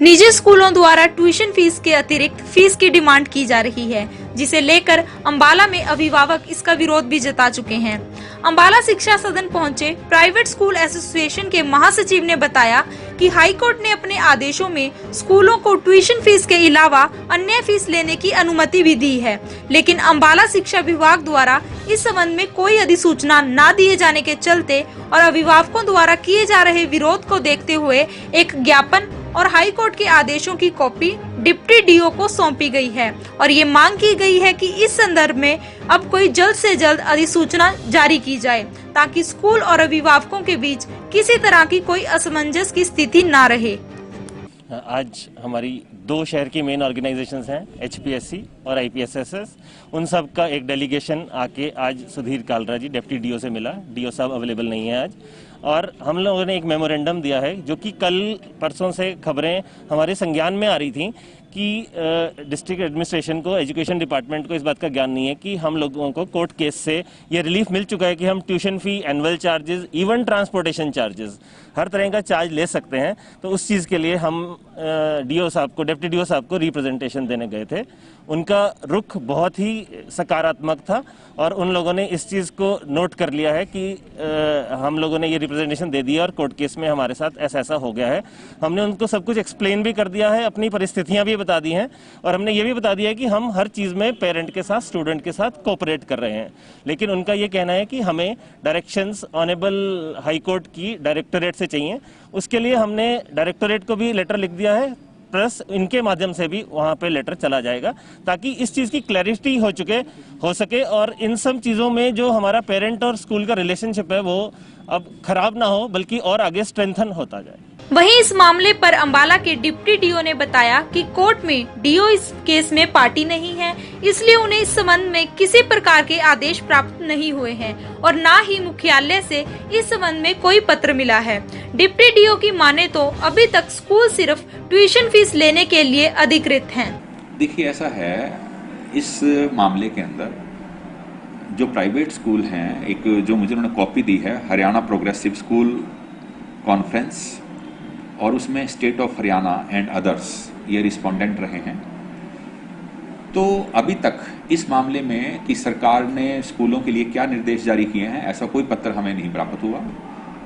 निजी स्कूलों द्वारा ट्यूशन फीस के अतिरिक्त फीस की डिमांड की जा रही है, जिसे लेकर अंबाला में अभिभावक इसका विरोध भी जता चुके हैं। अंबाला शिक्षा सदन पहुंचे प्राइवेट स्कूल एसोसिएशन के महासचिव ने बताया कि हाईकोर्ट ने अपने आदेशों में स्कूलों को ट्यूशन फीस के अलावा अन्य फीस लेने की अनुमति भी दी है, लेकिन अंबाला शिक्षा विभाग द्वारा इस संबंध में कोई अधिसूचना न दिए जाने के चलते और अभिभावकों द्वारा किए जा रहे विरोध को देखते हुए एक ज्ञापन और हाई कोर्ट के आदेशों की कॉपी डिप्टी डीओ को सौंपी गई है और ये मांग की गई है कि इस संदर्भ में अब कोई जल्द से जल्द अधिसूचना जारी की जाए ताकि स्कूल और अभिभावकों के बीच किसी तरह की कोई असमंजस की स्थिति न रहे। आज हमारी दो शहर की मेन ऑर्गेनाइजेशंस हैं, एचपीएससी और आईपीएसएसएस। उन सब का एक डेलीगेशन आके आज सुधीर कालरा जी डिप्टी डीओ से मिला। डीओ साहब अवेलेबल नहीं है आज, और हम लोगों ने एक मेमोरेंडम दिया है, जो कि कल परसों से खबरें हमारे संज्ञान में आ रही थी कि डिस्ट्रिक्ट एडमिनिस्ट्रेशन को, एजुकेशन डिपार्टमेंट को इस बात का ज्ञान नहीं है कि हम लोगों को कोर्ट केस से ये रिलीफ मिल चुका है कि हम tuition fee, annual charges, even transportation charges, हर तरह का चार्ज ले सकते हैं। तो उस चीज़ के लिए हम डीओ साहब को, डिप्टी डीओ साहब को रिप्रेजेंटेशन देने गए थे। उनका रुख बहुत ही सकारात्मक था और उन लोगों ने इस चीज़ को नोट कर लिया है कि हम लोगों ने ये रिप्रेजेंटेशन दे दिया और कोर्ट केस में हमारे साथ ऐसा हो गया है। हमने उनको सब कुछ एक्सप्लेन भी कर दिया है, अपनी परिस्थितियां भी बता दी हैं, और हमने ये भी बता दिया है कि हम हर चीज़ में पेरेंट के साथ, स्टूडेंट के साथ कोऑपरेट कर रहे हैं। लेकिन उनका ये कहना है कि हमें डायरेक्शंस ऑनरेबल हाई कोर्ट की डायरेक्टोरेट से चाहिए। उसके लिए हमने डायरेक्टोरेट को भी लेटर लिख दिया है, प्लस इनके माध्यम से भी वहाँ पे लेटर चला जाएगा ताकि इस चीज़ की क्लैरिटी हो सके और इन सब चीज़ों में जो हमारा पेरेंट और स्कूल का रिलेशनशिप है वो अब खराब ना हो, बल्कि और आगे स्ट्रेंथन होता जाए। वहीं इस मामले पर अंबाला के डिप्टी डीओ ने बताया कि कोर्ट में डीओ इस केस में पार्टी नहीं है, इसलिए उन्हें इस संबंध में किसी प्रकार के आदेश प्राप्त नहीं हुए हैं और न ही मुख्यालय से इस संबंध में कोई पत्र मिला है। डिप्टी डीओ की माने तो अभी तक स्कूल सिर्फ ट्यूशन फीस लेने के लिए अधिकृत हैं। देखिए, ऐसा है, इस मामले के अंदर जो प्राइवेट स्कूल हैं, एक जो मुझे उन्होंने कॉपी दी है, हरियाणा प्रोग्रेसिव स्कूल कॉन्फ्रेंस, और उसमें state of Haryana and others ये रिस्पोंडेंट रहे हैं। तो अभी तक इस मामले में कि सरकार ने स्कूलों के लिए क्या निर्देश जारी किए हैं, ऐसा कोई पत्र हमें नहीं प्राप्त हुआ।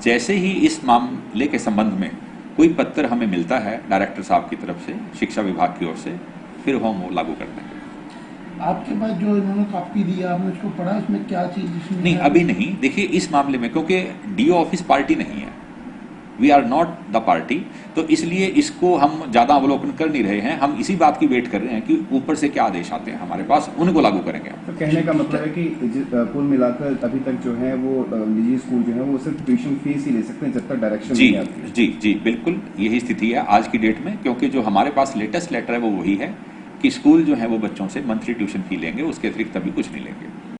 जैसे ही इस मामले के संबंध में कोई पत्र हमें मिलता है डायरेक्टर साहब की तरफ से, शिक्षा विभाग की ओर से, फिर हम वो लागू कर देंगे। आपके पास जो इन्होंने कॉपी दी, आपने उसको पढ़ा, इसमें क्या चीज नहीं, अभी नहीं। देखिए, इस मामले में क्योंकि डीओ ऑफिस पार्टी नहीं है, we are not the party, तो इसलिए इसको हम ज्यादा अवलोकन कर नहीं रहे हैं। हम इसी बात की वेट कर रहे हैं कि ऊपर से क्या आदेश आते हैं हमारे पास, उनको लागू करेंगे। तो कहने का मतलब है कि कुल मिलाकर अभी तक जो है वो निजी स्कूल जो है वो सिर्फ ट्यूशन फीस ही ले सकते हैं जब तक डायरेक्शन नहीं आती है। जी, बिल्कुल यही स्थिति है आज की डेट में, क्योंकि जो हमारे पास लेटेस्ट लेटर है वो वही है कि स्कूल जो है वो बच्चों से मंथली ट्यूशन फी लेंगे, उसके अतिरिक्त अभी कुछ नहीं लेंगे।